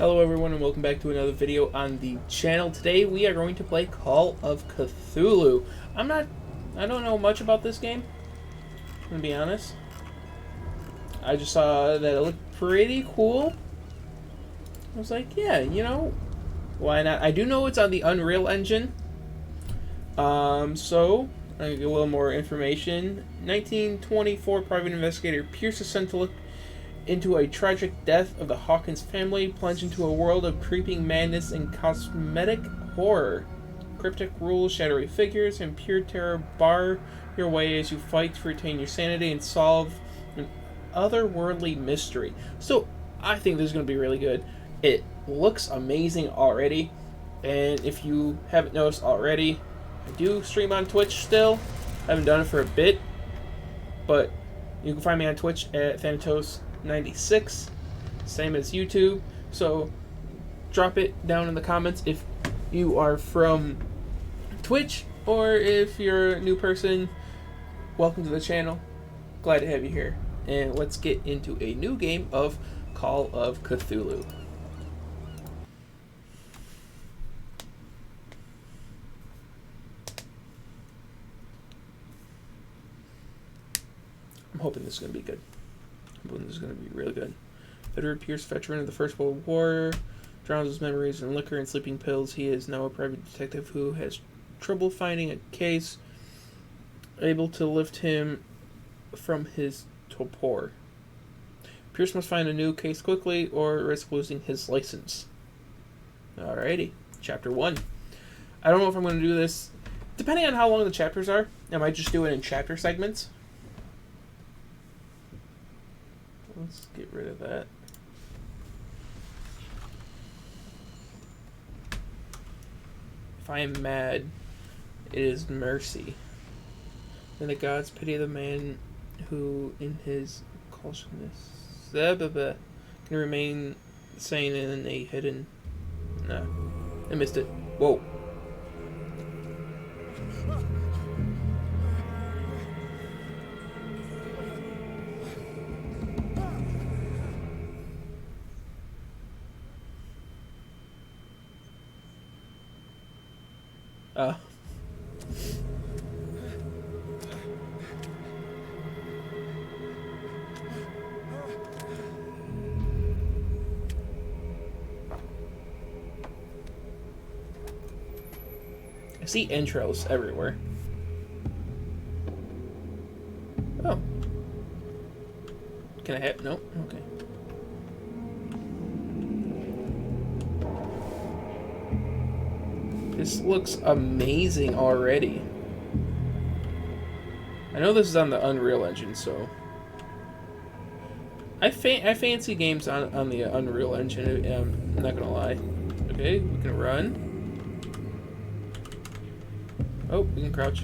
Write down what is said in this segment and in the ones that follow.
Hello everyone and welcome back to another video on the channel. Today we are going to play Call of Cthulhu. I don't know much about this game, I'm gonna be honest. I just saw that it looked pretty cool. I was like, yeah, you know, why not? I do know it's on the Unreal Engine. So I'll get a little more information. 1924 private investigator Pierce is sent to look into a tragic death of the Hawkins family, plunge into a world of creeping madness and cosmetic horror. Cryptic rules, shadowy figures, and pure terror bar your way as you fight to retain your sanity and solve an otherworldly mystery. So, I think this is going to be really good. It looks amazing already, and if you haven't noticed already, I do stream on Twitch still. I haven't done it for a bit, but you can find me on Twitch at Thanatos96, same as YouTube. So drop it down in the comments if you are from Twitch, or if you're a new person, welcome to the channel. Glad to have you here. And let's get into a new game of Call of Cthulhu. I'm hoping this is going to be good. I'm hoping this is going to be really good. Investigator Pierce, veteran of the First World War, drowns his memories in liquor and sleeping pills. He is now a private detective who has trouble finding a case able to lift him from his torpor. Pierce must find a new case quickly or risk losing his license. Alrighty, Chapter 1. I don't know if I'm going to do this. Depending on how long the chapters are, I might just do it in chapter segments. Let's get rid of that. If I am mad, it is mercy. Then the gods pity the man who, in his cautiousness, can remain sane in a hidden. Nah, I missed it. Whoa. I see intros everywhere. Oh. Can I hit? Nope. Okay. This looks amazing already. I know this is on the Unreal Engine, so I fancy games on the Unreal Engine. I'm not gonna lie. Okay, we can run. Oh, we can crouch.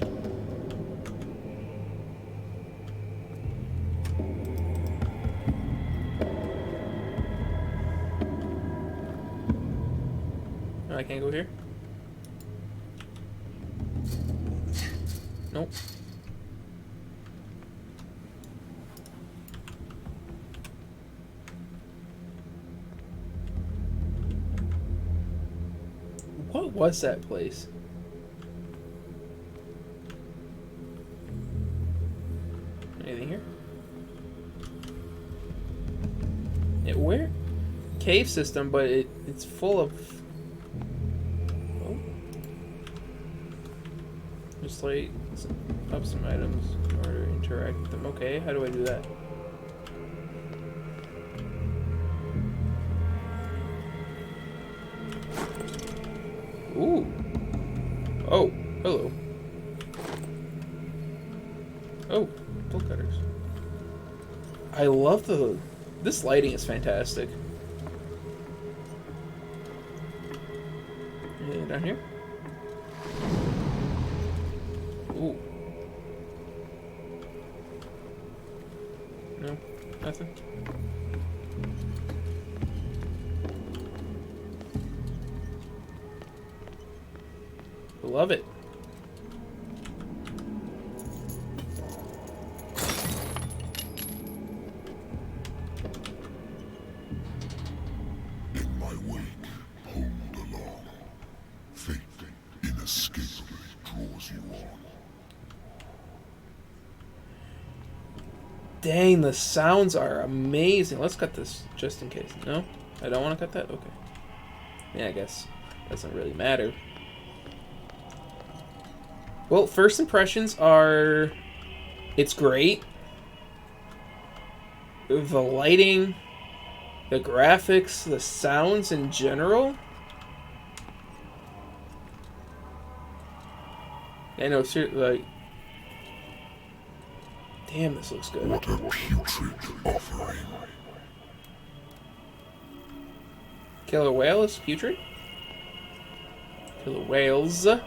Oh, I can't go here. Nope. What was that place? Anything here? Where? Cave system, but it's full of. Oh. Just like up some items in order to interact with them. Okay, how do I do that? Ooh. Oh, hello. Oh, tool cutters. I love this lighting is fantastic. Anything down here? Ooh. No, nothing. Love it. my way. spurs you on. Dang, the sounds are amazing. Let's cut this just in case. No? I don't want to cut that? Okay. Yeah, I guess. Doesn't really matter. Well, first impressions are... It's great. The lighting, the graphics, the sounds in general. I know, seriously, like... Damn, this looks good. What a putrid offering. Killer whale is putrid. Killer whales. And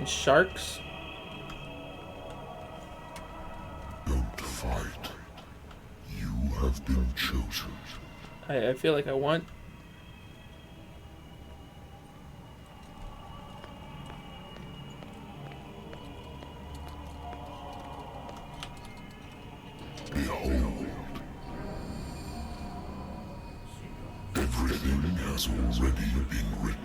sharks. Don't fight. You have been chosen. I feel like I want... Behold. Everything has already been written.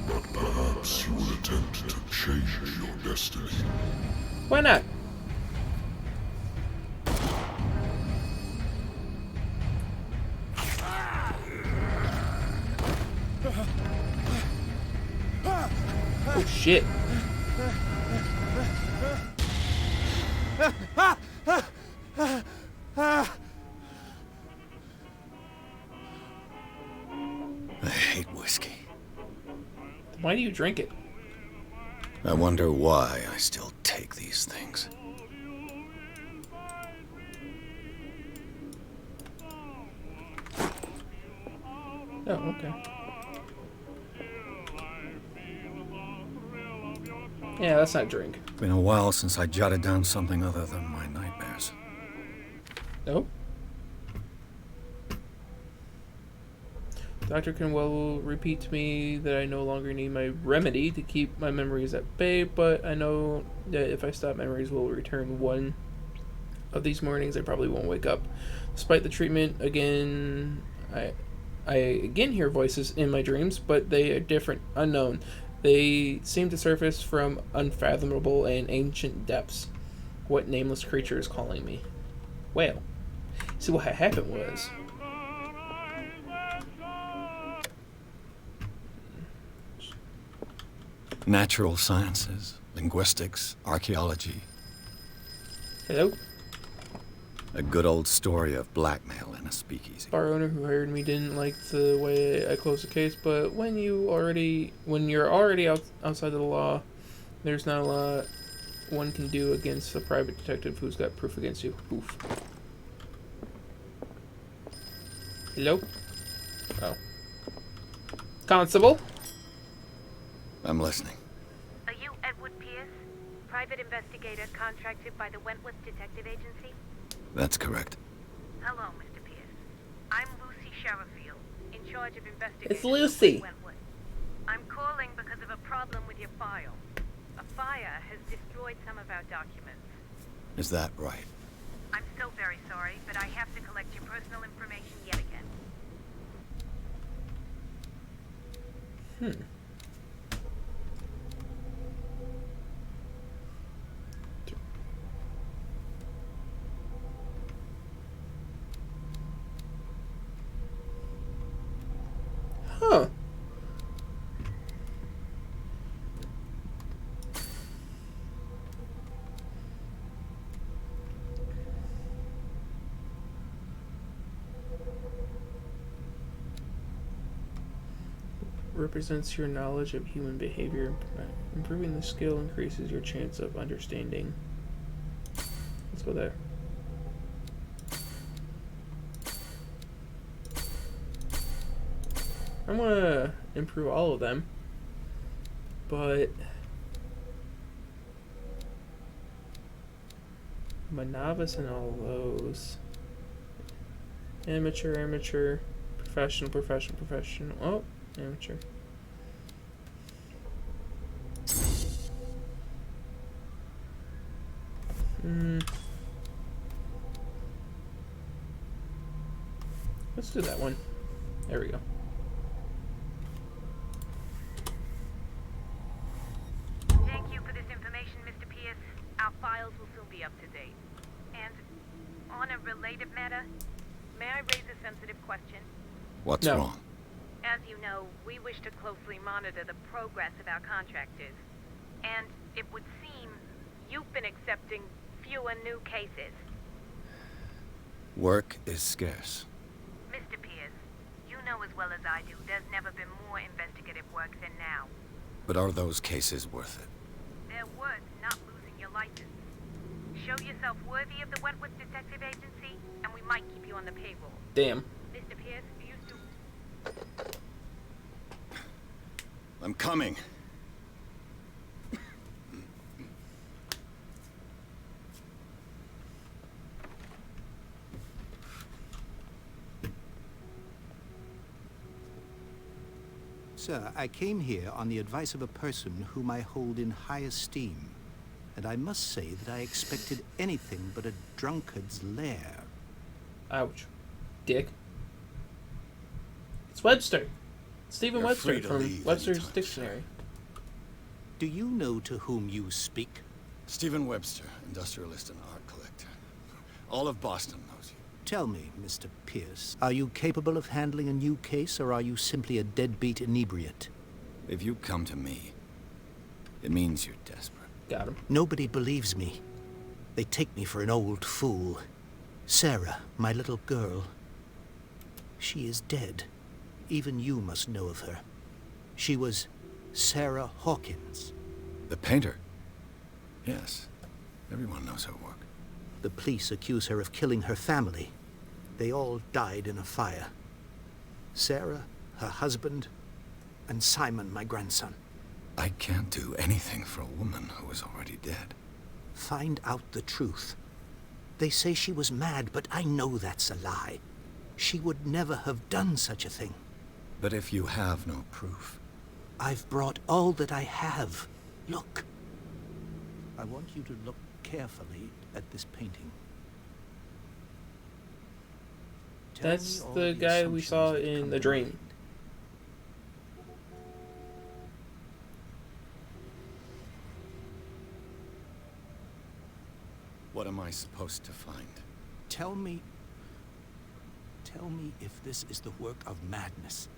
But perhaps you will attempt to change your destiny. Why not? Oh shit. I hate whiskey. Why do you drink it? I wonder why I still take these things. Oh, okay. Yeah, that's not drink. Been a while since I jotted down something other than my nightmares. Nope. Dr. Kenwell repeat to me that I no longer need my remedy to keep my memories at bay, but I know that if I stop, memories will return. One of these mornings I probably won't wake up. Despite the treatment, I again hear voices in my dreams, but they are different, unknown. They seem to surface from unfathomable and ancient depths. What nameless creature is calling me? Whale. See, what had happened was... Natural sciences, linguistics, archaeology. Hello? A good old story of blackmail in a speakeasy. Bar owner who hired me didn't like the way I closed the case, but when you're already outside of the law, there's not a lot one can do against a private detective who's got proof against you. Oof. Hello? Oh. Constable? I'm listening. Are you Edward Pierce, private investigator contracted by the Wentworth Detective Agency? That's correct. Hello, Mr. Pierce. I'm Lucy Sherifield, in charge of investigation. It's Lucy. Wentworth. I'm calling because of a problem with your file. A fire has destroyed some of our documents. Is that right? I'm so very sorry, but I have to collect your personal information yet again. Huh. Represents your knowledge of human behavior. Improving the skill increases your chance of understanding. Let's go there. I'm gonna improve all of them, but I'm a novice in all of those. Amateur, professional. Oh, amateur. Let's do that one. There we go. matter? May I raise a sensitive question? What's No. wrong? As you know, we wish to closely monitor the progress of our contractors. And it would seem you've been accepting fewer new cases. Work is scarce. Mr. Pierce, you know as well as I do, there's never been more investigative work than now. But are those cases worth it? They're worth not losing your license. Show yourself worthy of the Wentworth Detective Agency, and we might keep you on the payroll. Damn. Mr. Pierce, you two... I'm coming. Sir, I came here on the advice of a person whom I hold in high esteem, and I must say that I expected anything but a drunkard's lair. Ouch. Dick. It's Webster. Stephen You're Webster free to from leave Webster's anytime, Dictionary. Do you know to whom you speak? Stephen Webster, industrialist and art collector. All of Boston knows you. Tell me, Mr. Pierce, are you capable of handling a new case, or are you simply a deadbeat inebriate? If you come to me, it means you're desperate. Got him. Nobody believes me. They take me for an old fool. Sarah, my little girl, she is dead. Even you must know of her. She was Sarah Hawkins. The painter? Yes. Everyone knows her work. The police accuse her of killing her family. They all died in a fire. Sarah, her husband, and Simon, my grandson. I can't do anything for a woman who is already dead. Find out the truth. They say she was mad, but I know that's a lie. She would never have done such a thing. But if you have no proof... I've brought all that I have. Look. I want you to look carefully at this painting. Tell That's me all the guy we assumptions saw that in come The to Dream. mind. What am I supposed to find? Tell me if this is the work of madness.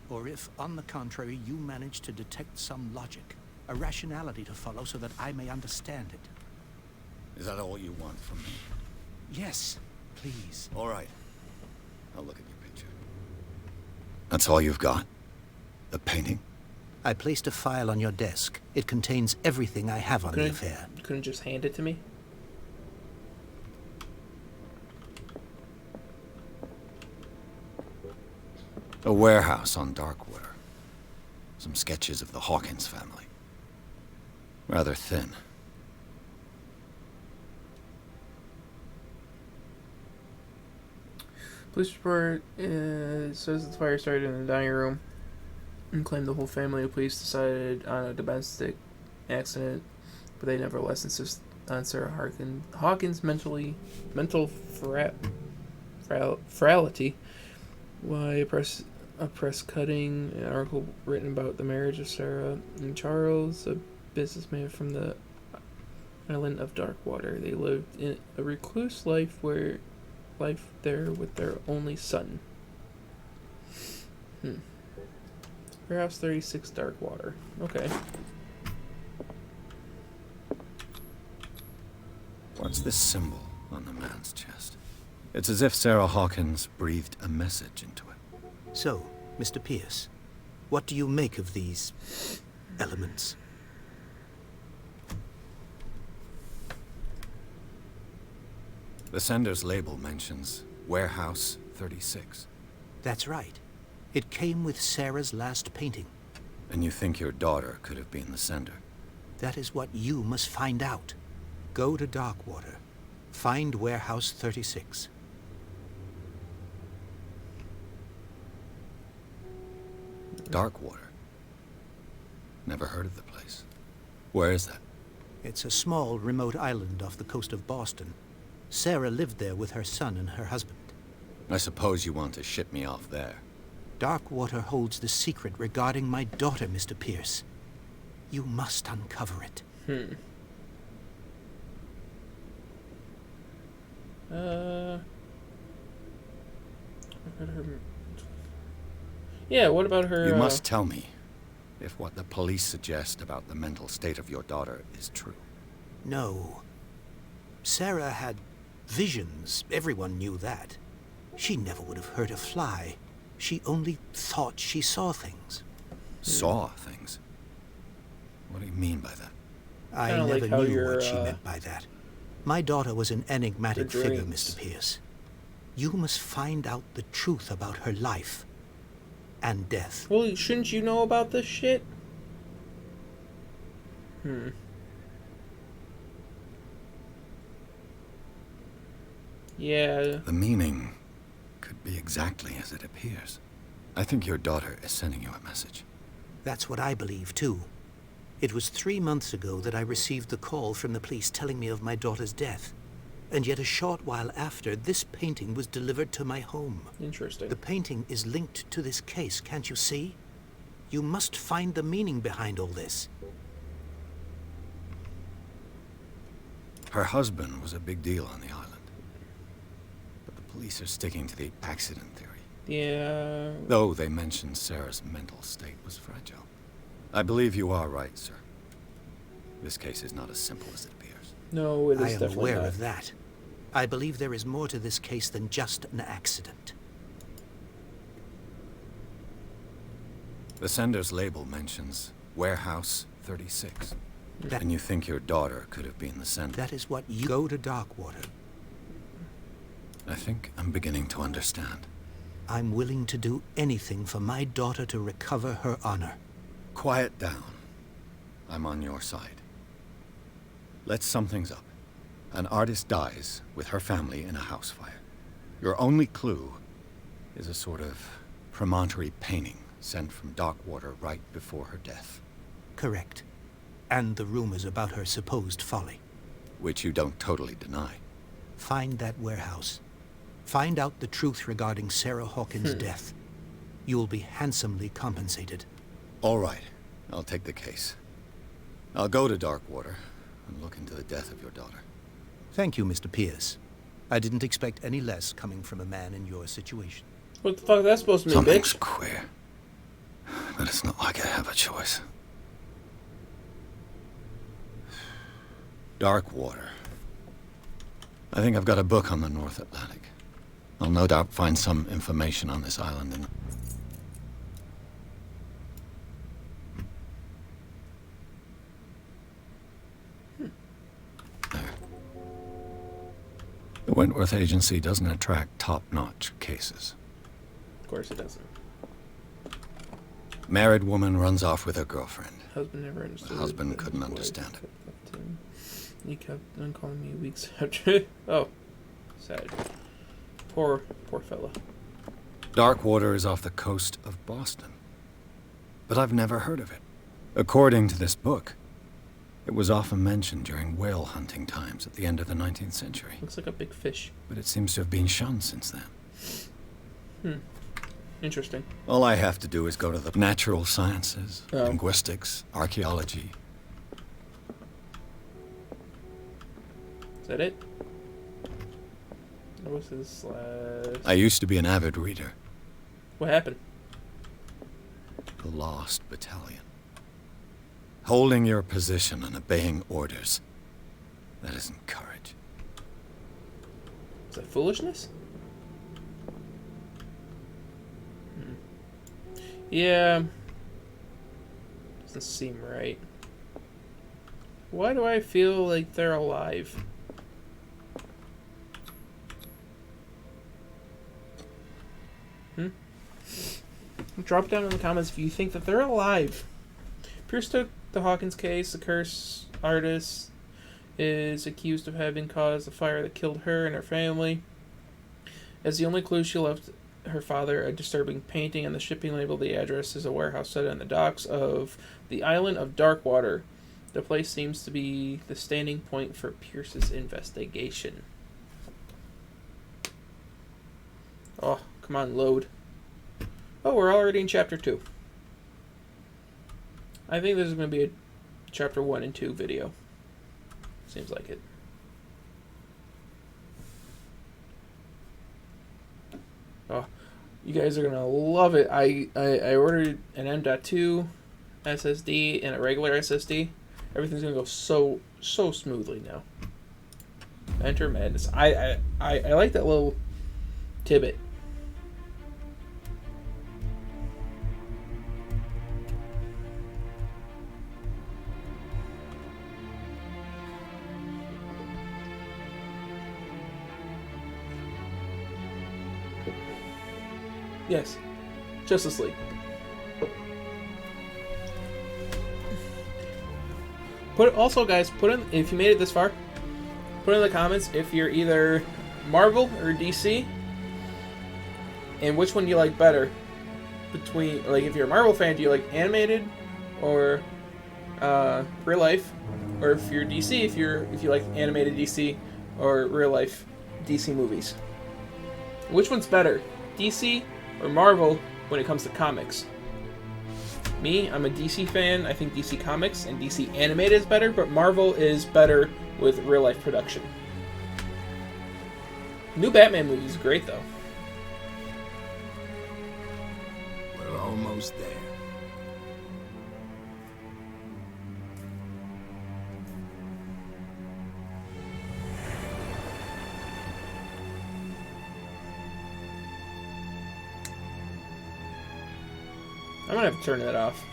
Or if, on the contrary, you manage to detect some logic, a rationality to follow so that I may understand it. Is that all you want from me? Yes, please. All right. I'll look at your picture. That's all you've got? The painting? I placed a file on your desk. It contains everything I have on the affair. You couldn't just hand it to me? A warehouse on Darkwater. Some sketches of the Hawkins family. Rather thin. Police report says the fire started in the dining room and claimed the whole family. The police decided on a domestic accident, but they nevertheless insist on Sarah Hawkins' mental frailty. Why a press cutting, an article written about the marriage of Sarah and Charles, a businessman from the island of Darkwater. They lived in a recluse life there with their only son. Warehouse 36 Darkwater. Okay. What's this symbol on the man's chest? It's as if Sarah Hawkins breathed a message into it. So, Mr. Pierce, what do you make of these elements? The sender's label mentions Warehouse 36. That's right. It came with Sarah's last painting. And you think your daughter could have been the sender? That is what you must find out. Go to Darkwater. Find Warehouse 36. Darkwater? Never heard of the place. Where is that? It's a small, remote island off the coast of Boston. Sarah lived there with her son and her husband. I suppose you want to ship me off there. Darkwater holds the secret regarding my daughter, Mr. Pierce. You must uncover it. What about her? Yeah, what about her? You must tell me if what the police suggest about the mental state of your daughter is true. No. Sarah had visions. Everyone knew that. She never would have hurt a fly. She only thought she saw things. Saw things? What do you mean by that? I Kinda never like how knew what your, she meant by that. My daughter was an enigmatic your figure, dreams. Mr. Pierce. You must find out the truth about her life and death. Well, shouldn't you know about this shit? Yeah. The meaning could be exactly as it appears. I think your daughter is sending you a message. That's what I believe, too. It was 3 months ago that I received the call from the police telling me of my daughter's death. And yet a short while after, this painting was delivered to my home. Interesting. The painting is linked to this case, can't you see? You must find the meaning behind all this. Her husband was a big deal on the island. But the police are sticking to the accident theory. Yeah. Though they mentioned Sarah's mental state was fragile. I believe you are right, sir. This case is not as simple as it appears. No, it is I am definitely aware not. of that. I believe there is more to this case than just an accident. The sender's label mentions Warehouse 36. That- And you think your daughter could have been the sender? That is what you go to Darkwater. I think I'm beginning to understand. I'm willing to do anything for my daughter to recover her honor. Quiet down. I'm on your side. Let's sum things up. An artist dies with her family in a house fire. Your only clue is a sort of promontory painting sent from Darkwater right before her death. Correct. And the rumors about her supposed folly. Which you don't totally deny. Find that warehouse. Find out the truth regarding Sarah Hawkins' death. You'll be handsomely compensated. All right. I'll take the case. I'll go to Darkwater and look into the death of your daughter. Thank you, Mr. Pierce. I didn't expect any less coming from a man in your situation. What the fuck is that supposed to mean, Something's bitch? queer. But it's not like I have a choice. Darkwater. I think I've got a book on the North Atlantic. I'll no doubt find some information on this island in... There. The Wentworth Agency doesn't attract top-notch cases. Of course it doesn't. Married woman runs off with her girlfriend. Husband never understood. The husband it, but couldn't his wife understand it. kept up to him. He kept on calling me weeks after. Oh, sad. Poor fella. Darkwater is off the coast of Boston. But I've never heard of it. According to this book, it was often mentioned during whale hunting times at the end of the 19th century. Looks like a big fish. But it seems to have been shunned since then. Interesting. All I have to do is go to the natural sciences, Oh. linguistics, archaeology. Is that it? What was this last? I used to be an avid reader. What happened? The Lost Battalion. Holding your position and obeying orders. That isn't courage. Is that foolishness? Yeah. Doesn't seem right. Why do I feel like they're alive? Drop down in the comments if you think that they're alive. Pierce took the Hawkins case. The curse artist is accused of having caused the fire that killed her and her family. As the only clue, she left her father a disturbing painting on the shipping label. The address is a warehouse set on the docks of the island of Darkwater. The place seems to be the standing point for Pierce's investigation. Oh, come on, load. Oh, we're already in Chapter 2. I think this is going to be a Chapter 1 and 2 video. Seems like it. Oh, you guys are gonna love it. I ordered an M.2 SSD and a regular SSD. Everything's gonna go so smoothly now. Enter Madness. I like that little tidbit. Yes, Justice League. Guys, put in, if you made it this far, put in the comments if you're either Marvel or DC, and which one you like better. Between, like, if you're a Marvel fan, do you like animated or real life, or if you're DC, if you like animated DC or real life DC movies. Which one's better, DC or Marvel when it comes to comics? Me, I'm a DC fan. I think DC Comics and DC Animated is better, but Marvel is better with real-life production. New Batman movie is great, though. We're almost there. I'm gonna have to turn that off.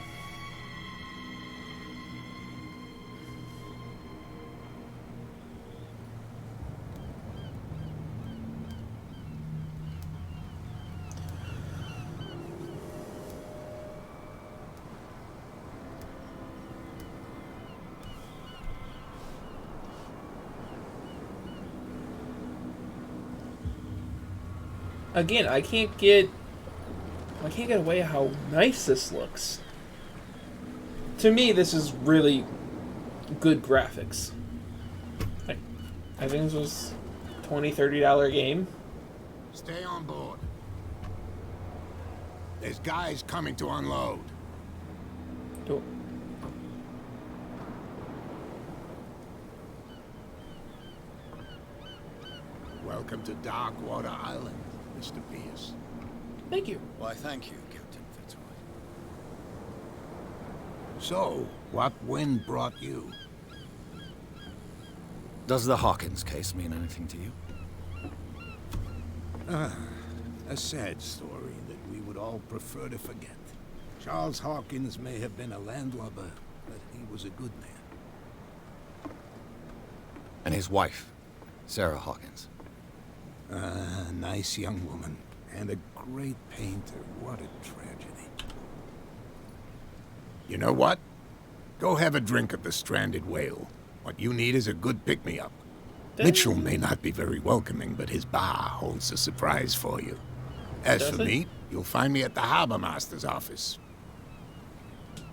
Again, I can't get away how nice this looks. To me, this is really good graphics. I think this was $20, $30 game. Stay on board. There's guys coming to unload. Do- Welcome to Darkwater Island, Mr. Pierce. Thank you. Why, thank you, Captain Fitzroy. So, what wind brought you? Does the Hawkins case mean anything to you? A sad story that we would all prefer to forget. Charles Hawkins may have been a landlubber, but he was a good man. And his wife, Sarah Hawkins. Nice young woman. And a great painter. What a tragedy. You know what? Go have a drink at the Stranded Whale. What you need is a good pick-me-up. Mitchell may not be very welcoming, but his bar holds a surprise for you. As for me, you'll find me at the Harbor Master's office.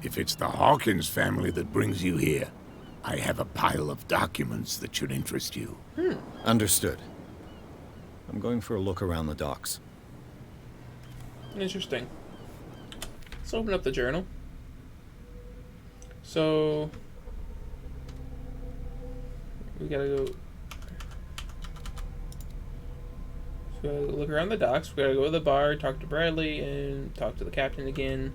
If it's the Hawkins family that brings you here, I have a pile of documents that should interest you. Understood. I'm going for a look around the docks. Interesting. Let's open up the journal. So we gotta go. So we gotta look around the docks. We gotta go to the bar, talk to Bradley, and talk to the captain again.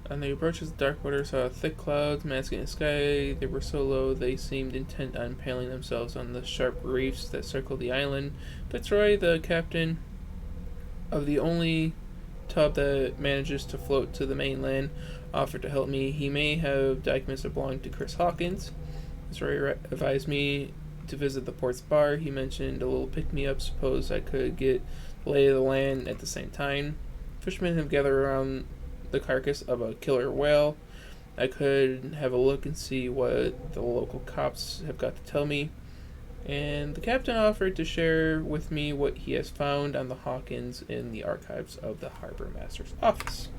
And they approached the dark water, saw thick clouds masking the sky. They were so low they seemed intent on impaling themselves on the sharp reefs that circled the island. Fitzroy, the captain of the only tub that manages to float to the mainland, offered to help me. He may have documents that belong to Chris Hawkins. Fitzroy advised me to visit the port's bar. He mentioned a little pick-me-up. Suppose I could get the lay of the land at the same time. Fishermen have gathered around the carcass of a killer whale. I could have a look and see what the local cops have got to tell me. And the captain offered to share with me what he has found on the Hawkins in the archives of the Harbor Master's office.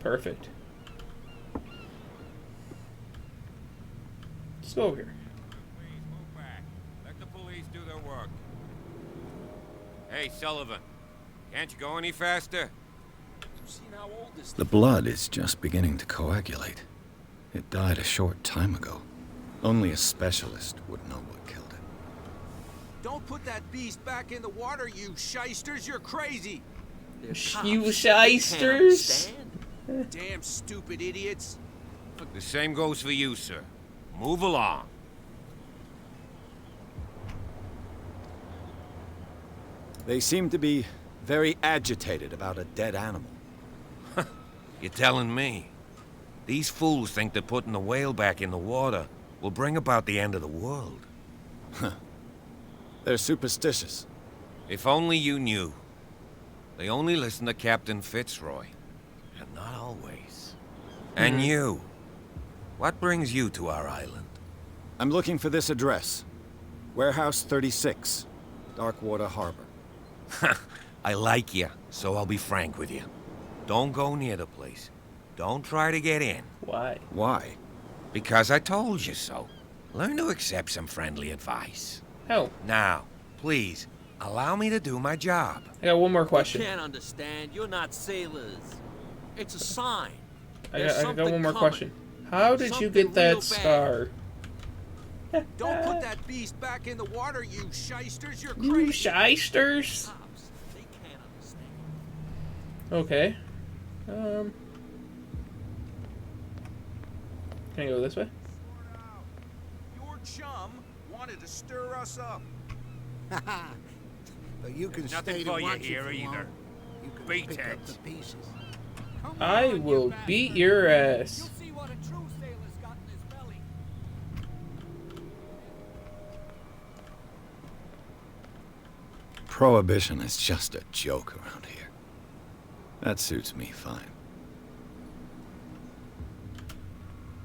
Perfect. Let's go over here. Please move back. Let the police do their work. Hey, Sullivan. Can't you go any faster? The blood is just beginning to coagulate. It died a short time ago. Only a specialist would know what killed it. Don't put that beast back in the water, you shysters! You're crazy! You shysters! Damn stupid idiots! The same goes for you, sir. Move along. They seem to be very agitated about a dead animal. You're telling me? These fools think that putting the whale back in the water will bring about the end of the world. They're superstitious. If only you knew. They only listen to Captain Fitzroy. And not always. And you. What brings you to our island? I'm looking for this address. Warehouse 36, Darkwater Harbor. I like you, so I'll be frank with you. Don't go near the place. Don't try to get in. Why? Why? Because I told you so. Learn to accept some friendly advice. Oh. Now, please, allow me to do my job. I got one more question. Can't understand. You're not sailors. It's a sign. I got one more question. How did you get that scar? Don't put that beast back in the water, you shysters! You're crazy! You shysters? They can't understand. Okay. Can I go this way? Your chum wanted to stir us up. But you can Nothing stay for to you watch here if you either. want. You can Beat pick it. up the pieces. I will beat your ass. See what a true sailor's got in his belly. Prohibition is just a joke around here. That suits me fine.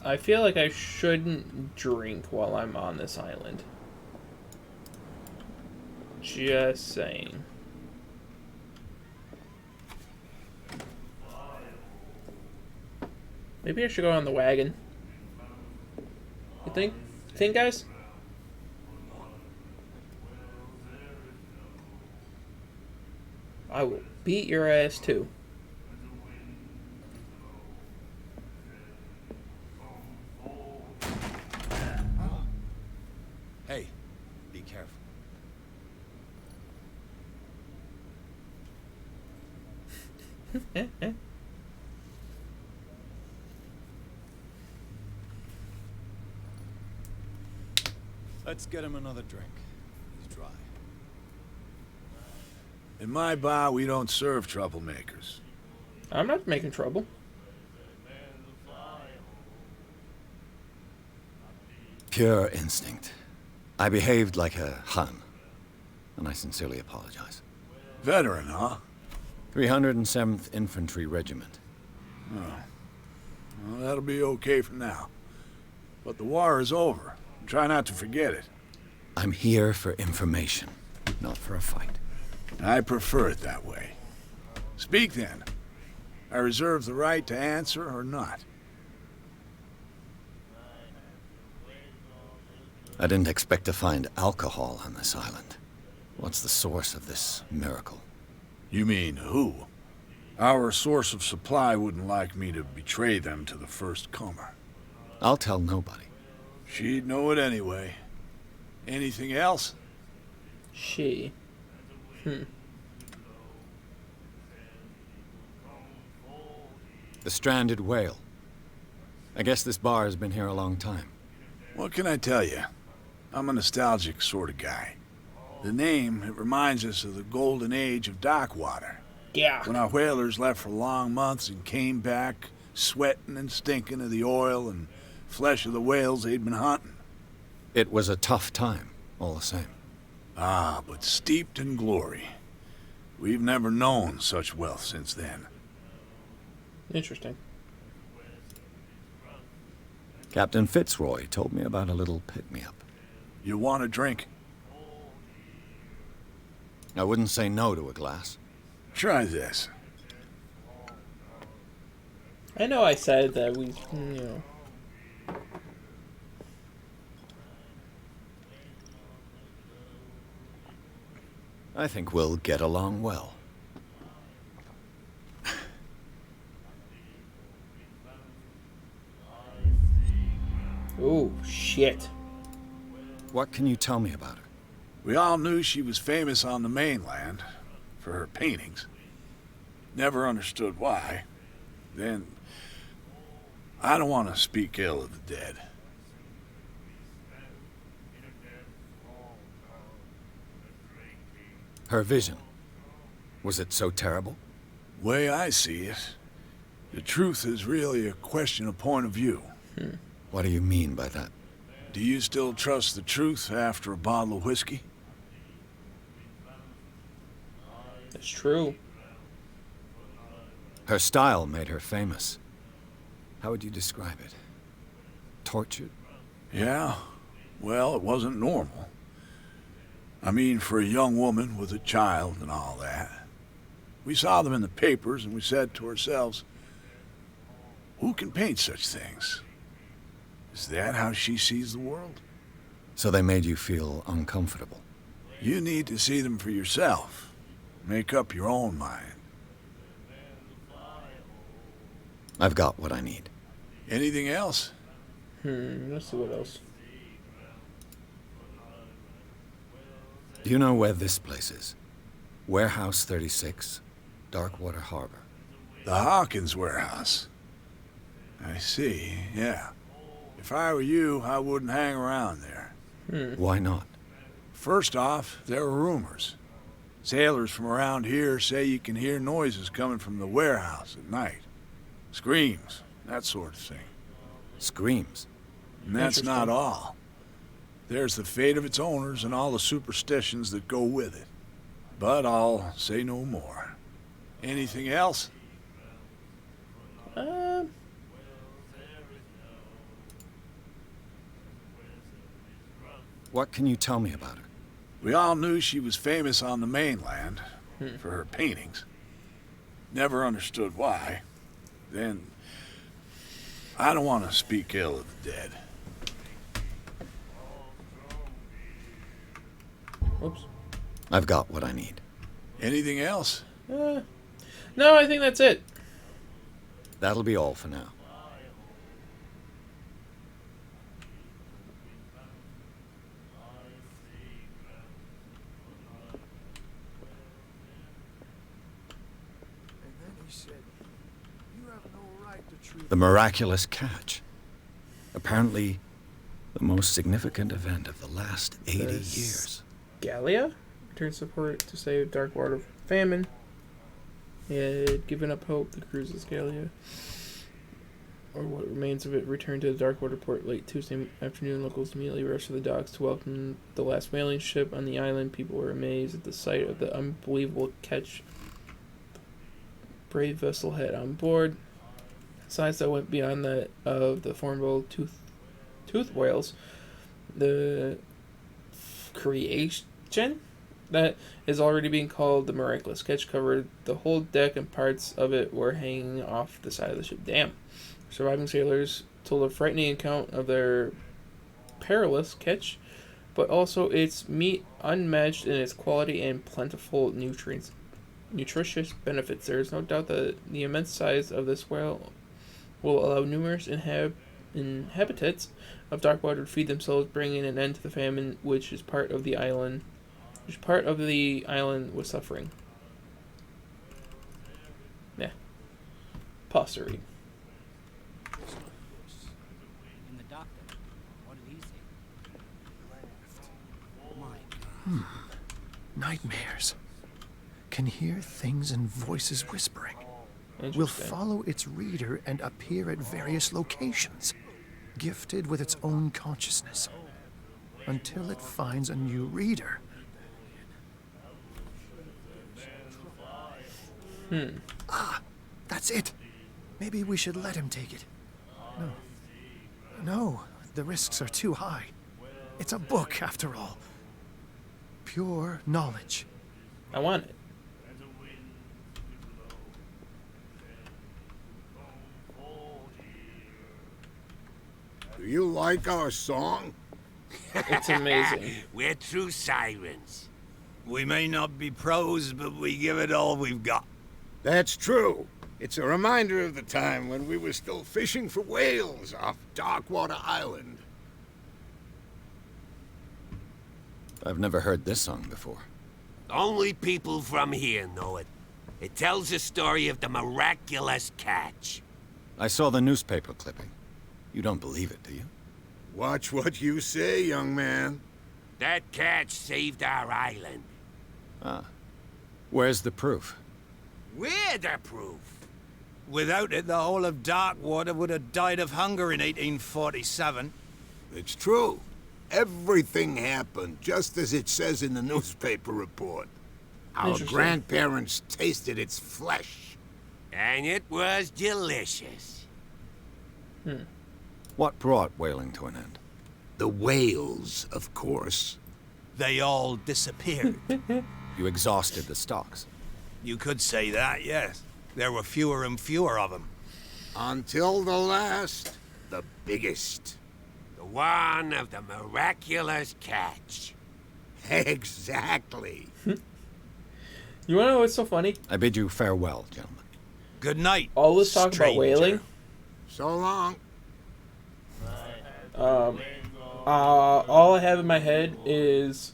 I feel like I shouldn't drink while I'm on this island. Just saying. Maybe I should go on the wagon. You think? Think, guys? I will beat your ass too. Hey, be careful. Let's get him another drink. He's dry. In my bar, we don't serve troublemakers. I'm not making trouble. Pure instinct. I behaved like a Hun, and I sincerely apologize. Veteran, huh? 307th Infantry Regiment. Well, that'll be okay for now. But the war is over. Try not to forget it. I'm here for information, not for a fight. I prefer it that way. Speak then. I reserve the right to answer or not. I didn't expect to find alcohol on this island. What's the source of this miracle? You mean who? Our source of supply wouldn't like me to betray them to the first comer. I'll tell nobody. She'd know it anyway. Anything else? She. The stranded whale. I guess this bar has been here a long time. What can I tell you? I'm a nostalgic sort of guy. The name, it reminds us of the golden age of Darkwater. Yeah. When our whalers left for long months and came back, sweating and stinking of the oil and flesh of the whales they'd been hunting. It was a tough time, all the same. Ah, but steeped in glory. We've never known such wealth since then. Interesting. Captain Fitzroy told me about a little pick-me-up. You want a drink? I wouldn't say no to a glass. Try this. I know I said that we, you know. I think we'll get along well. Oh, shit. What can you tell me about her? We all knew she was famous on the mainland for her paintings. Never understood why. Then, I don't want to speak ill of the dead. Her vision. Was it so terrible? Way I see it, the truth is really a question of point of view. What do you mean by that? Do you still trust the truth after a bottle of whiskey? That's true. Her style made her famous. How would you describe it? Tortured? Yeah, well, it wasn't normal. I mean, for a young woman with a child and all that. We saw them in the papers and we said to ourselves, who can paint such things? Is that how she sees the world? So they made you feel uncomfortable? You need to see them for yourself. Make up your own mind. I've got what I need. Anything else? Let's see what else. Do you know where this place is? Warehouse 36, Darkwater Harbor. The Hawkins warehouse. I see, yeah. If I were you, I wouldn't hang around there. Why not? First off, there are rumors. Sailors from around here say you can hear noises coming from the warehouse at night. Screams, that sort of thing. Screams? And that's not all. There's the fate of its owners and all the superstitions that go with it. But I'll say no more. Anything else? What can you tell me about her? We all knew she was famous on the mainland for her paintings. Never understood why. Then, I don't want to speak ill of the dead. Oops. I've got what I need. Anything else? No, I think that's it. That'll be all for now. The miraculous catch. Apparently, the most significant event of the last 80 years. Gallia returned support to save Darkwater from famine. It had given up hope. The cruise's Gallia, or what remains of it, returned to the Darkwater port late Tuesday afternoon. Locals immediately rushed to the docks to welcome the last whaling ship on the island. People were amazed at the sight of the unbelievable catch the brave vessel had on board. Size that went beyond that of the formidable tooth whales. The creation that is already being called the miraculous catch covered the whole deck, and parts of it were hanging off the side of the ship. Damn. Surviving sailors told a frightening account of their perilous catch, but also its meat unmatched in its quality and plentiful nutritious benefits. There is no doubt that the immense size of this whale will allow numerous inhabitants of Darkwater to feed themselves, bringing an end to the famine, which part of the island was suffering. Yeah. Pause to read. And the doctor, what did he say? Nightmares. Can hear things and voices whispering. Will follow its reader and appear at various locations, gifted with its own consciousness, until it finds a new reader. Ah, that's it. Maybe we should let him take it. No, the risks are too high. It's a book, after all. Pure knowledge. I want it. Do you like our song? It's amazing. We're true sirens. We may not be pros, but we give it all we've got. That's true. It's a reminder of the time when we were still fishing for whales off Darkwater Island. I've never heard this song before. Only people from here know it. It tells the story of the miraculous catch. I saw the newspaper clipping. You don't believe it, do you? Watch what you say, young man. That catch saved our island. Ah. Where's the proof? We're the proof. Without it, the whole of Darkwater would have died of hunger in 1847. It's true. Everything happened just as it says in the newspaper report. Our grandparents tasted its flesh. And it was delicious. What brought whaling to an end? The whales, of course. They all disappeared. You exhausted the stocks. You could say that, yes. There were fewer and fewer of them. Until the last, the biggest. The one of the miraculous catch. Exactly. You wanna know what's so funny? I bid you farewell, gentlemen. Good night. All this talk about whaling. So long. All I have in my head is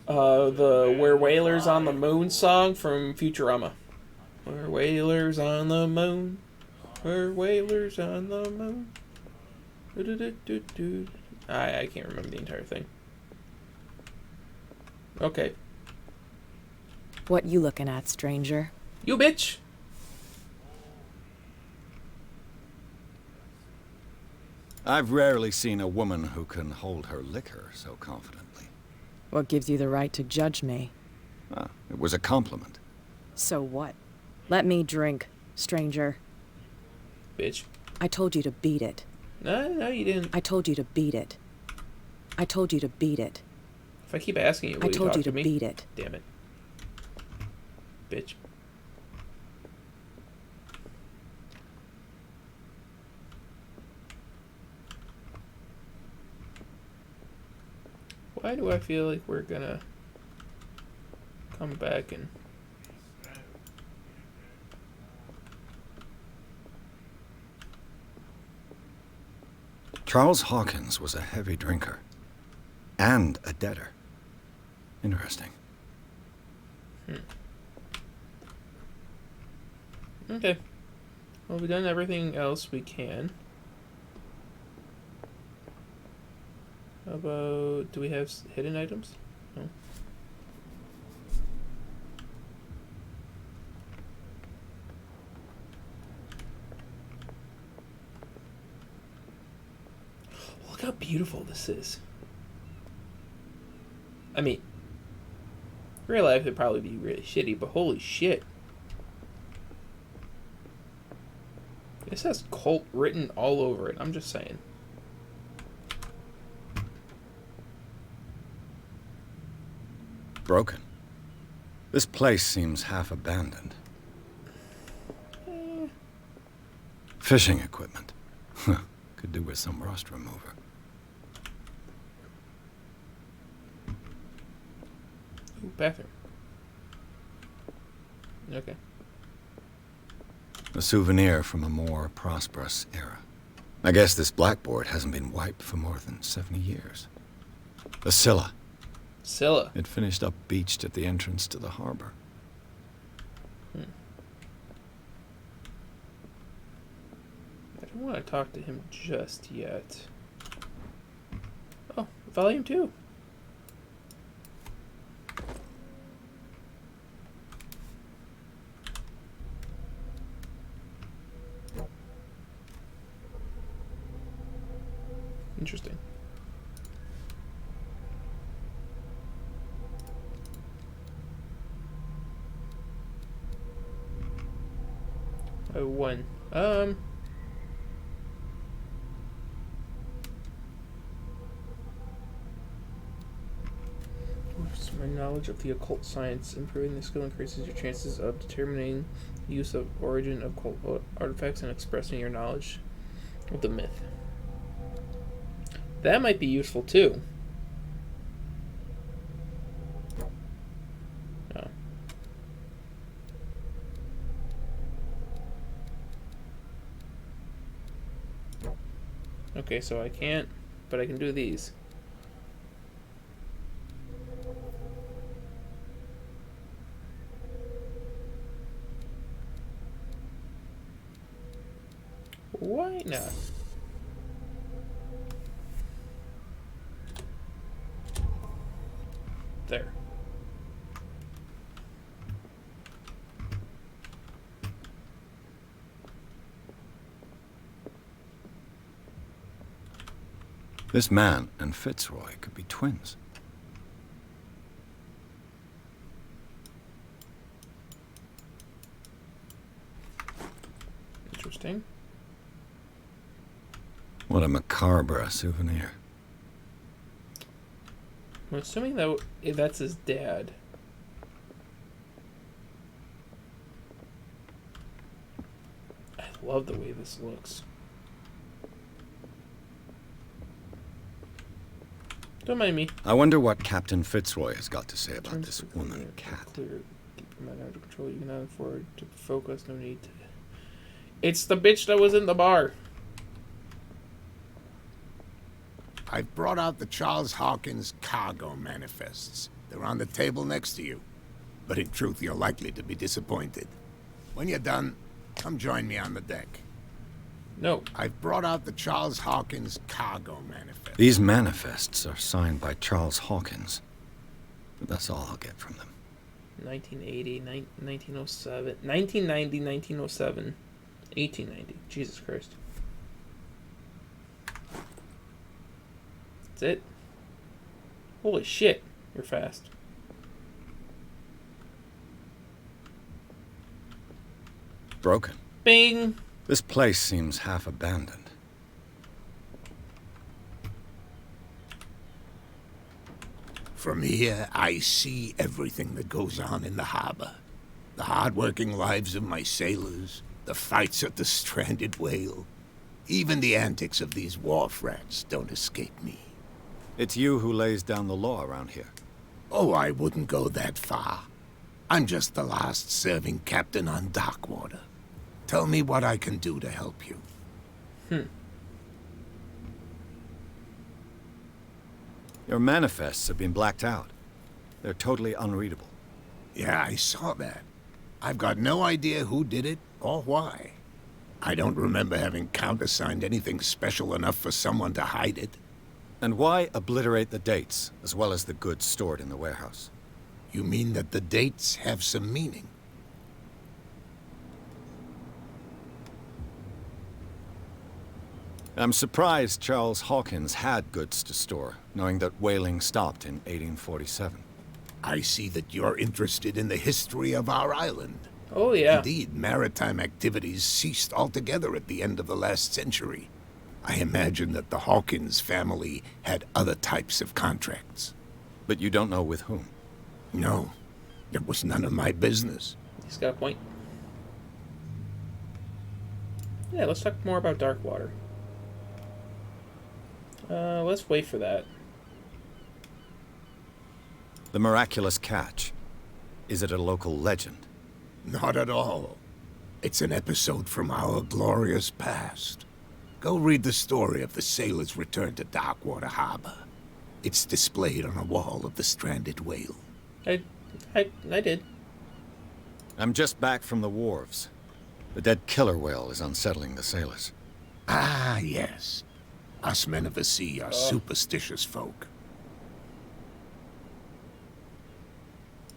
the "We're Whalers on the Moon" song from Futurama. We're whalers on the moon. We're whalers on the moon. I can't remember the entire thing. Okay. What you looking at, stranger? You bitch! I've rarely seen a woman who can hold her liquor so confidently. What gives you the right to judge me? Ah, it was a compliment. So what? Let me drink, stranger. Bitch. I told you to beat it. No, you didn't. I told you to beat it. I told you to beat it. If I keep asking you, will I told you you to talk to me? beat it. Damn it. Bitch. Why do I feel like we're gonna come back and... Charles Hawkins was a heavy drinker. And a debtor. Interesting. Okay. Well, we've done everything else we can. How about... do we have hidden items? No. Look how beautiful this is. I mean, real life it'd probably be really shitty, but holy shit. This has cult written all over it, I'm just saying. Broken. This place seems half abandoned. Fishing equipment. Could do with some rust remover. Ooh, bathroom. Okay. A souvenir from a more prosperous era. I guess this blackboard hasn't been wiped for more than 70 years. A Scylla. Scylla. It finished up beached at the entrance to the harbor. I don't want to talk to him just yet. Oh, volume 2. Interesting. Oh, one. My knowledge of the occult science. Improving the skill increases your chances of determining the use of origin of occult artifacts and expressing your knowledge of the myth. That might be useful too. Oh. Okay, so I can't, but I can do these. Why not? There. This man and Fitzroy could be twins. Interesting. What a macabre souvenir. I'm assuming that that's his dad. I love the way this looks. Don't mind me. I wonder what Captain Fitzroy has got to say about this woman cat. Clear. Keep your mind under control. You can have forward to focus. No need to. It's the bitch that was in the bar. I've brought out the Charles Hawkins cargo manifests. They're on the table next to you. But in truth, you're likely to be disappointed. When you're done, come join me on the deck. No. I've brought out the Charles Hawkins cargo manifest. These manifests are signed by Charles Hawkins. But that's all I'll get from them. 1980, 1907, 1990, 1907, 1890. Jesus Christ. That's it? Holy shit. You're fast. Broken. Bing! This place seems half abandoned. From here, I see everything that goes on in the harbor. The hard-working lives of my sailors, the fights at the stranded whale. Even the antics of these wharf rats don't escape me. It's you who lays down the law around here. Oh, I wouldn't go that far. I'm just the last serving captain on Darkwater. Tell me what I can do to help you. Your manifests have been blacked out. They're totally unreadable. Yeah, I saw that. I've got no idea who did it or why. I don't remember having countersigned anything special enough for someone to hide it. And why obliterate the dates, as well as the goods stored in the warehouse? You mean that the dates have some meaning? I'm surprised Charles Hawkins had goods to store, knowing that whaling stopped in 1847. I see that you're interested in the history of our island. Oh, yeah. Indeed, maritime activities ceased altogether at the end of the last century. I imagine that the Hawkins family had other types of contracts. But you don't know with whom? No, it was none of my business. He's got a point. Yeah, let's talk more about Darkwater. Let's wait for that. The miraculous catch. Is it a local legend? Not at all. It's an episode from our glorious past. Go read the story of the sailor's return to Darkwater Harbor. It's displayed on a wall of the stranded whale. I did. I'm just back from the wharves. The dead killer whale is unsettling the sailors. Ah, yes. Us men of the sea are superstitious folk.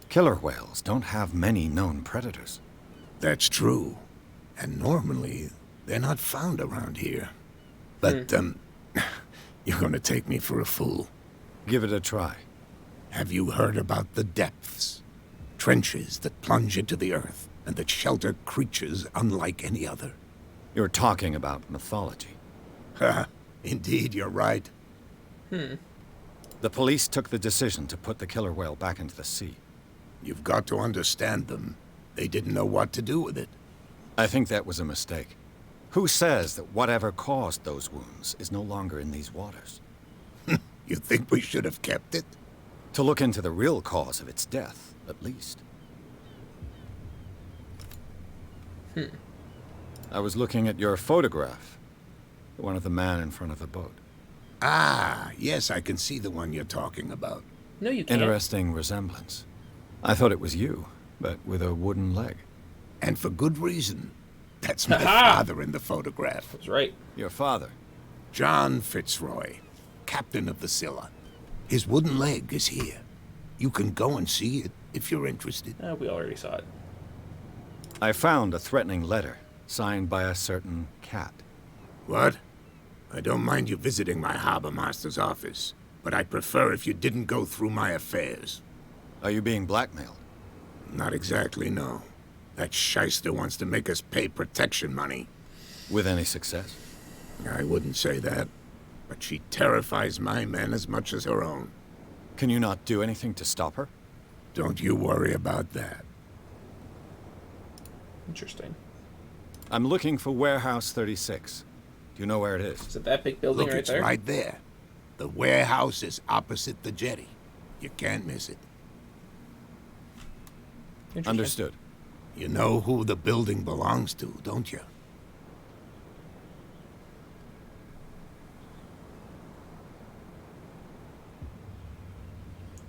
Killer whales don't have many known predators. That's true. And normally, they're not found around here. But, you're gonna take me for a fool. Give it a try. Have you heard about the depths? Trenches that plunge into the earth and that shelter creatures unlike any other. You're talking about mythology. Ha! Indeed, you're right. The police took the decision to put the killer whale back into the sea. You've got to understand them. They didn't know what to do with it. I think that was a mistake. Who says that whatever caused those wounds is no longer in these waters? You think we should have kept it? To look into the real cause of its death, at least. I was looking at your photograph. The one of the man in front of the boat. Ah, yes, I can see the one you're talking about. No, you can't. Interesting resemblance. I thought it was you, but with a wooden leg. And for good reason. That's my father in the photograph. That's right. Your father? John Fitzroy, captain of the Scylla. His wooden leg is here. You can go and see it if you're interested. We already saw it. I found a threatening letter signed by a certain cat. What? I don't mind you visiting my harbor master's office, but I'd prefer if you didn't go through my affairs. Are you being blackmailed? Not exactly, no. That shyster wants to make us pay protection money. With any success? I wouldn't say that, but she terrifies my men as much as her own. Can you not do anything to stop her? Don't you worry about that. Interesting. I'm looking for Warehouse 36. Do you know where it is? Is it that big building Look, right it's there? right there. The warehouse is opposite the jetty. You can't miss it. Understood. You know who the building belongs to, don't you?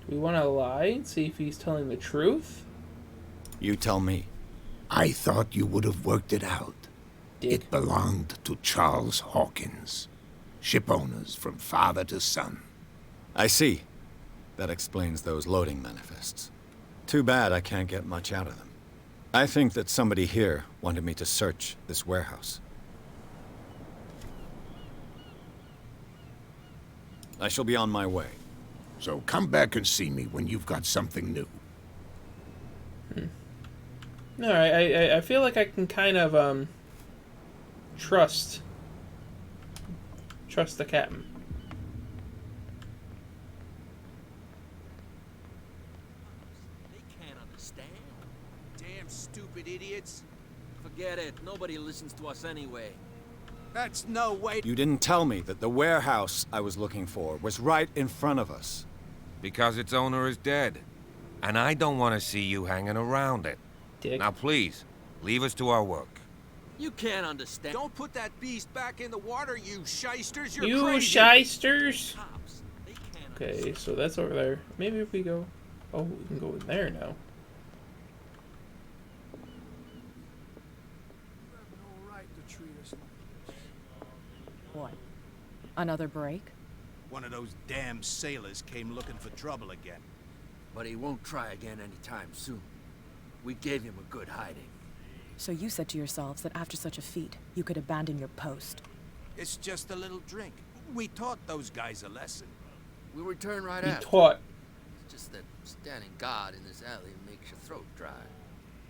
Do we want to lie and see if he's telling the truth? You tell me. I thought you would have worked it out. It belonged to Charles Hawkins. Ship owners from father to son. I see. That explains those loading manifests. Too bad I can't get much out of them. I think that somebody here wanted me to search this warehouse. I shall be on my way. So come back and see me when you've got something new. No, I feel like I can kind of trust the captain. They can't understand. Damn stupid idiots. Forget it. Nobody listens to us anyway. That's no way. You didn't tell me that the warehouse I was looking for was right in front of us. Because its owner is dead. And I don't want to see you hanging around it. Dick. Now please, leave us to our work. You can't understand. Don't put that beast back in the water, you shysters. You're You crazy. shysters! Cops, they can't Okay, so that's over there. Maybe if we go... Oh, we can go in there now. What? Another break? One of those damn sailors came looking for trouble again. But he won't try again anytime soon. We gave him a good hiding. So you said to yourselves that after such a feat, you could abandon your post. It's just a little drink. We taught those guys a lesson. We'll return right He after. taught. It's just that standing guard in this alley makes your throat dry.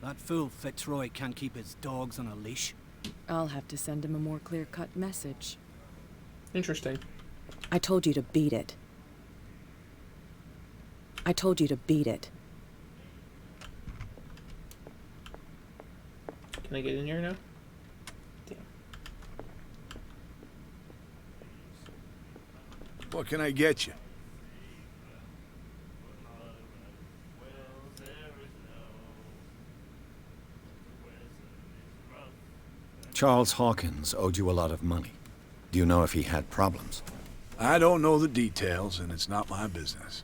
That fool Fitzroy can't keep his dogs on a leash. I'll have to send him a more clear-cut message. Interesting. I told you to beat it. I told you to beat it. Can I get in here now? Damn. What can I get you? Charles Hawkins owed you a lot of money. Do you know if he had problems? I don't know the details, and it's not my business.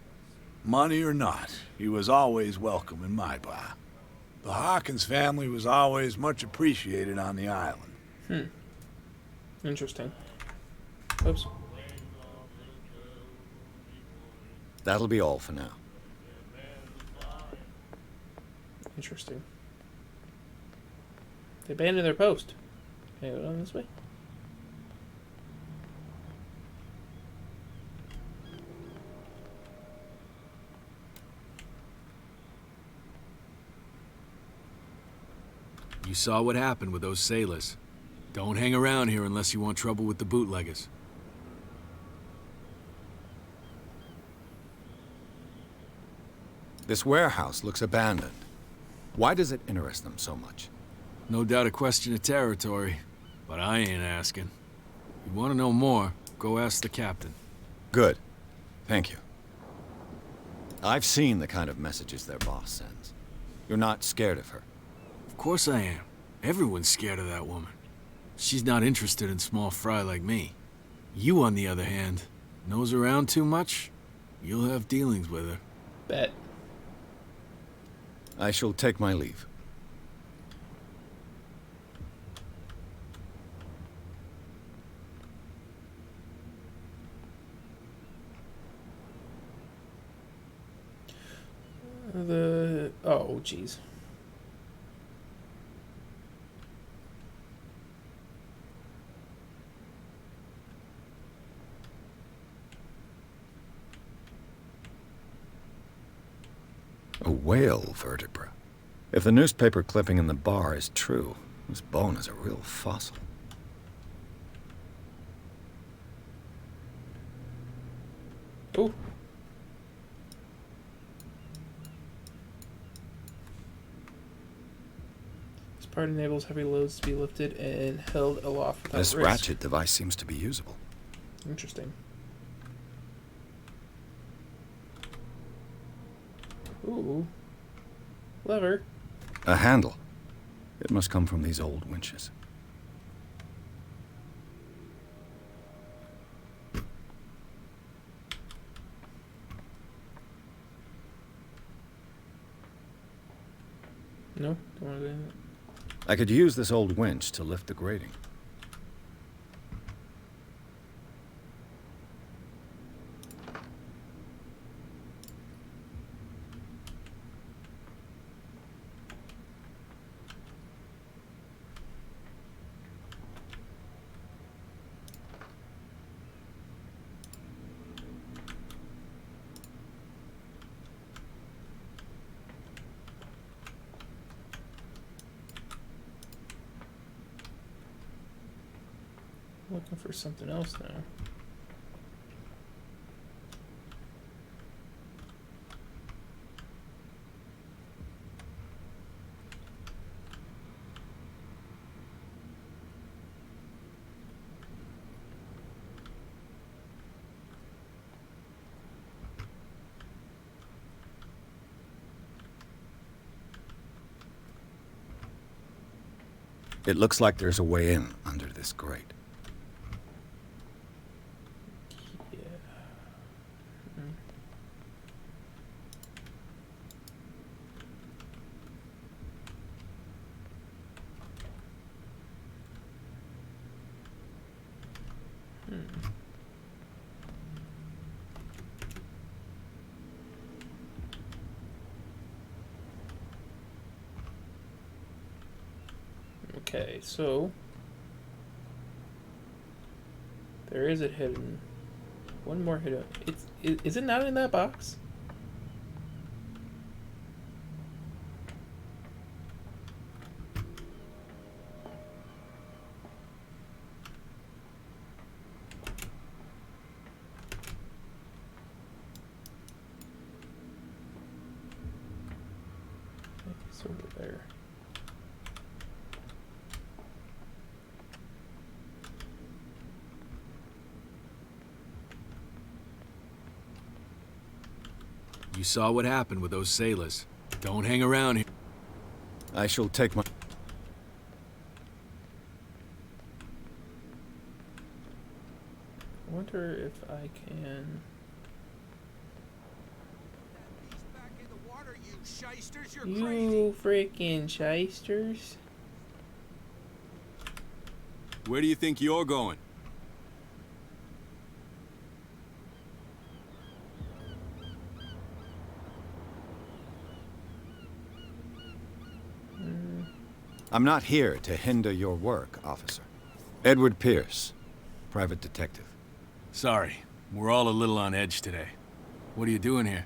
Money or not, he was always welcome in my bar. The Hawkins family was always much appreciated on the island. Interesting. Oops. That'll be all for now. Interesting. They abandoned their post. Can I go down this way? You saw what happened with those sailors. Don't hang around here unless you want trouble with the bootleggers. This warehouse looks abandoned. Why does it interest them so much? No doubt a question of territory, but I ain't asking. You want to know more, go ask the captain. Good. Thank you. I've seen the kind of messages their boss sends. You're not scared of her. Of course I am. Everyone's scared of that woman. She's not interested in small fry like me. You, on the other hand, nose around too much, you'll have dealings with her. Bet. I shall take my leave. Oh, jeez. A whale vertebra. If the newspaper clipping in the bar is true, this bone is a real fossil. Oh. This part enables heavy loads to be lifted and held aloft without This risk. ratchet device seems to be usable. Interesting. Ooh. Lever. A handle. It must come from these old winches. No, don't want to do that. I could use this old winch to lift the grating. Looking for something else now. It looks like there's a way in under this grate. Okay, so there is a hidden. One more hidden. Is it not in that box? I think it's over there. You saw what happened with those sailors. Don't hang around here. I shall take my... I wonder if I can... You freaking shysters. Where do you think you're going? I'm not here to hinder your work, officer. Edward Pierce, private detective. Sorry, we're all a little on edge today. What are you doing here?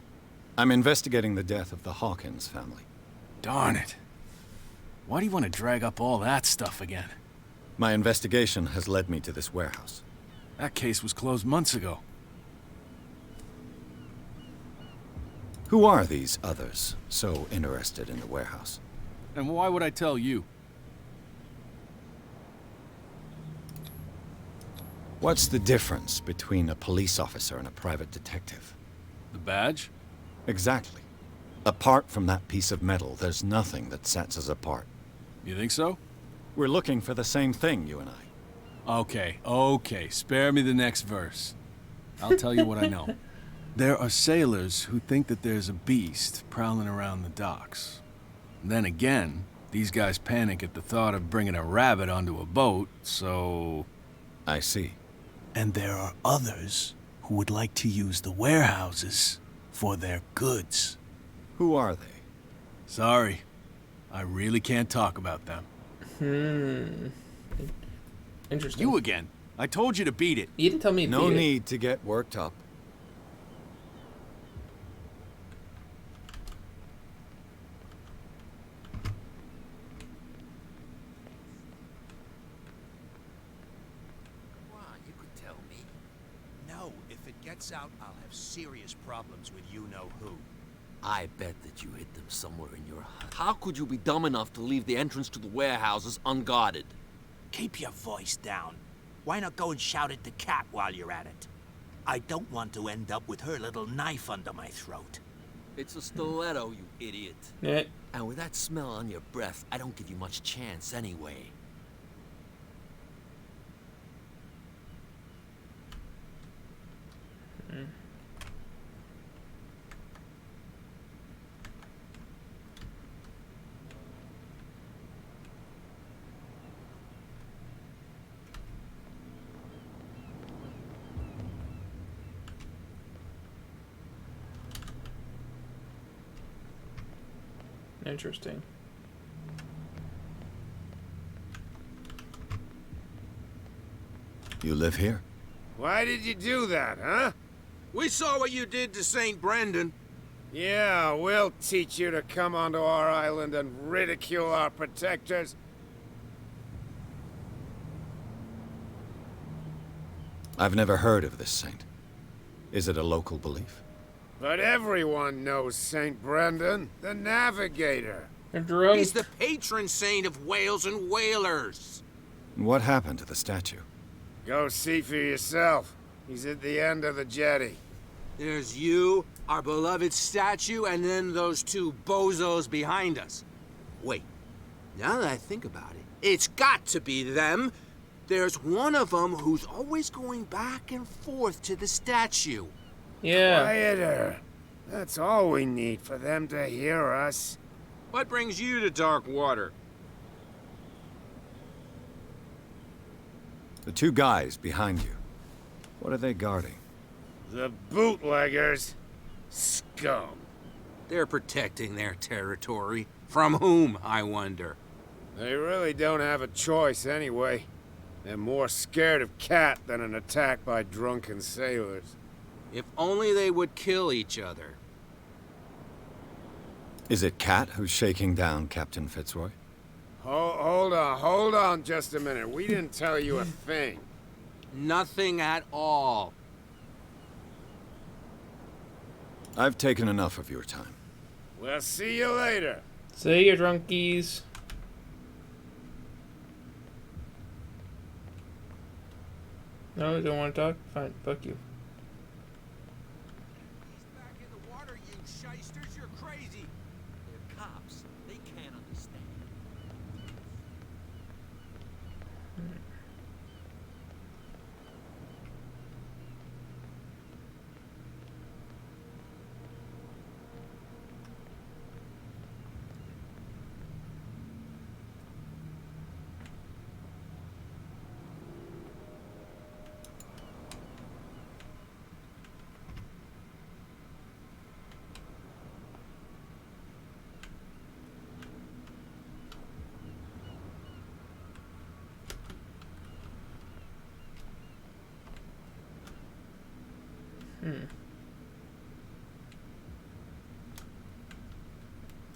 I'm investigating the death of the Hawkins family. Darn it. Why do you want to drag up all that stuff again? My investigation has led me to this warehouse. That case was closed months ago. Who are these others so interested in the warehouse? And why would I tell you? What's the difference between a police officer and a private detective? The badge? Exactly. Apart from that piece of metal, there's nothing that sets us apart. You think so? We're looking for the same thing, you and I. Okay, spare me the next verse. I'll tell you what I know. There are sailors who think that there's a beast prowling around the docks. Then again, these guys panic at the thought of bringing a rabbit onto a boat, so... I see. And there are others who would like to use the warehouses for their goods. Who are they? Sorry. I really can't talk about them. Interesting. You again. I told you to beat it. You didn't tell me to No beat it. need to get worked up. You could tell me. No, if it gets out, I'll have serious problems with you-know-who. I bet that you hid them somewhere in your hut. How could you be dumb enough to leave the entrance to the warehouses unguarded? Keep your voice down. Why not go and shout at the cat while you're at it? I don't want to end up with her little knife under my throat. It's a stiletto, you idiot. Yeah. And with that smell on your breath, I don't give you much chance anyway. Interesting. You live here? Why did you do that, huh? We saw what you did to St. Brendan. Yeah, we'll teach you to come onto our island and ridicule our protectors. I've never heard of this saint. Is it a local belief? But everyone knows St. Brendan, the Navigator. He's the patron saint of whales and whalers. What happened to the statue? Go see for yourself. He's at the end of the jetty. There's you, our beloved statue, and then those two bozos behind us. Wait, now that I think about it, it's got to be them. There's one of them who's always going back and forth to the statue. Yeah. Quieter. That's all we need for them to hear us. What brings you to dark water? The two guys behind you. What are they guarding? The bootleggers. Scum. They're protecting their territory. From whom, I wonder? They really don't have a choice anyway. They're more scared of Cat than an attack by drunken sailors. If only they would kill each other. Is it Cat who's shaking down Captain Fitzroy? Hold on just a minute. We didn't tell you a thing. Nothing at all. I've taken enough of your time. We'll see you later. See you, drunkies. No, you don't want to talk? Fine, fuck you. Back in the water, you shysters, you're crazy. They're cops. They can't understand.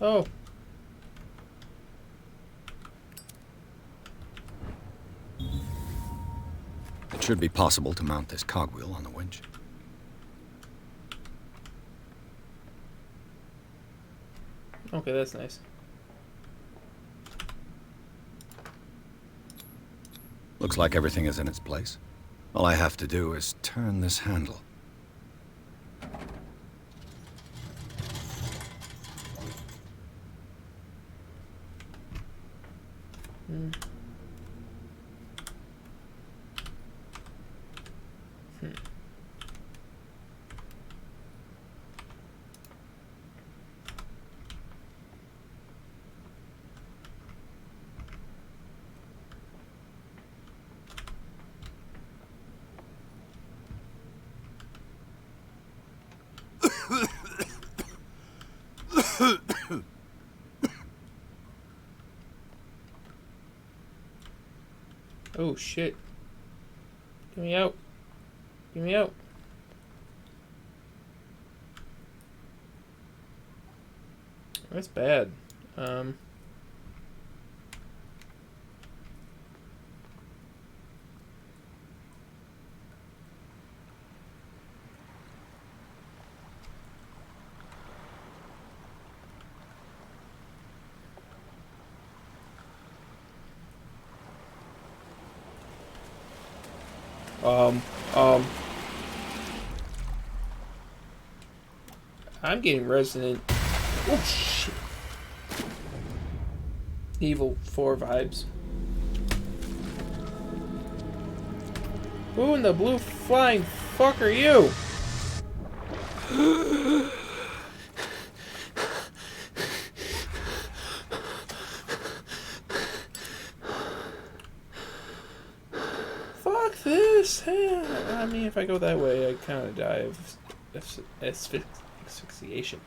Oh. It should be possible to mount this cogwheel on the winch. Okay, that's nice. Looks like everything is in its place. All I have to do is turn this handle. Oh shit. Get me out. Get me out. That's bad. I'm getting Resident. Oh shit. Evil 4 vibes. Who in the blue flying fuck are you? Fuck this. I mean, if I go that way, I kind of die of asphyxiation.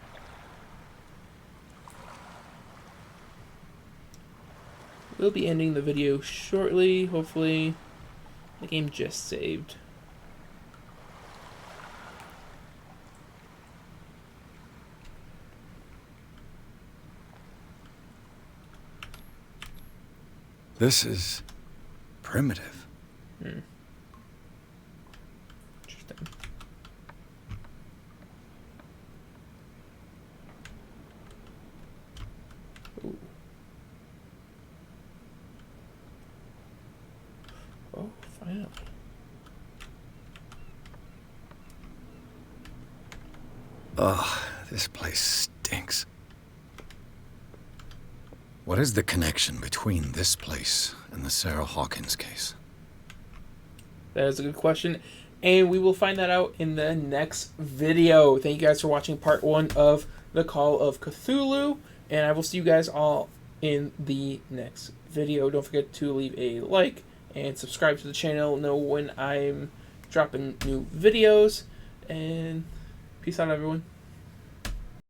We'll be ending the video shortly. Hopefully, the game just saved. This is primitive. Hmm. Interesting. Ooh. Oh, finally. Ugh, this place stinks. What is the connection between this place and the Sarah Hawkins case? That is a good question, and we will find that out in the next video. Thank you guys for watching part 1 of the Call of Cthulhu, and I will see you guys all in the next video. Don't forget to leave a like and subscribe to the channel, know when I'm dropping new videos, and peace out, everyone.